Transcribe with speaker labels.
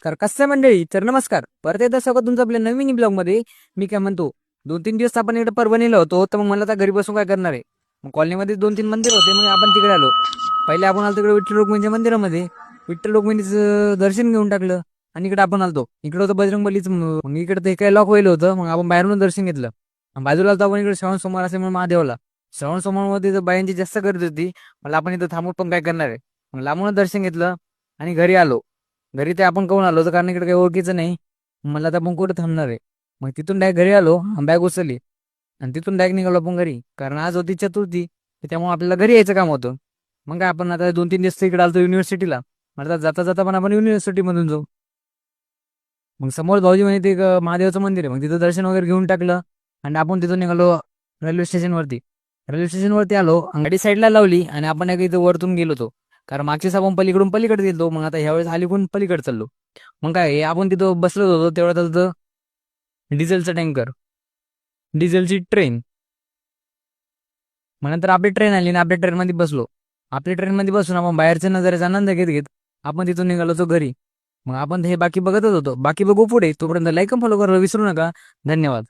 Speaker 1: तर कसं आहे मंडळी, तर नमस्कार. परत एकदा स्वागत तुमचं आपल्या नवीन ब्लॉग मध्ये. मी काय म्हणतो, 2-3 दिवस आपण इकडे परभणीला होतो, तर मग मला आता घरी बसून काय करणार आहे. मग कॉलनीमध्ये 2-3 मंदिर होते, मग आपण तिकडे आलो. पहिले आपण आलो तिकडे विठ्ठल रुक्मिणीच्या मंदिरामध्ये. विठ्ठल रुक्मिणीचं दर्शन घेऊन टाकलं आणि इकडे आपण आलतो. इकडे होतं बजरंगबलीचं मग इकडे ते काय लॉक व्हायला होतं, मग आपण बाहेरून दर्शन घेतलं. आणि बाजूला आलतो आपण इकडे श्रावण सोमवार असे म्हणून महादेवाला. श्रावण सोमवारमध्ये तर बायांची जास्त गर्दी होती. मला आपण इथं थांबून पण काय करणार आहे. मग लांबूनच दर्शन घेतलं आणि घरी आलो. घरी ते आपण कोण आलो होतो, कारण इकडे काही ओळखीचं नाही. मला तर आपण कुठं थांबणार आहे. मग तिथून डायरेक्ट घरी आलो, बॅग उचलली आणि तिथून डायरेक्ट निघालो आपण घरी, कारण आज होती चतुर्थी. त्यामुळे आपल्याला घरी यायचं काम होतं. मग काय आपण आता 2-3 दिवस इकडे आलो युनिव्हर्सिटीला. मला जाता जाता पण आपण युनिव्हर्सिटी मधून जाऊ. मग समोर भाऊजी म्हणे ते एक महादेवाचं मंदिर आहे, मग तिथं दर्शन वगैरे घेऊन टाकलं आणि आपण तिथून निघालो रेल्वे स्टेशनवरती. रेल्वे स्टेशनवरती आलो, गाडी साईडला लावली आणि आपण एक इथं वरतून गेलो होतो, कारण मागच्या आपण पलीकडून पलीकडे गेलो. मग आता ह्यावेळेस अलीकडून पलीकडे चाललो. मग काय आपण तिथं बसलो होतो, तेवढ्यात होतं डिझेलचं टँकर, डिझेलची ट्रेन. मग नंतर आपली ट्रेन आली आणि आपल्या ट्रेनमध्ये बसलो. आपल्या ट्रेनमध्ये बसून आपण बाहेरच्या नजरेचा आनंद घेत घेत आपण तिथून निघालो होतो घरी. मग आपण हे बाकी बघतच होतो. बाकी बघू पुढे. तोपर्यंत लाईक फॉलो करायला विसरू नका. धन्यवाद.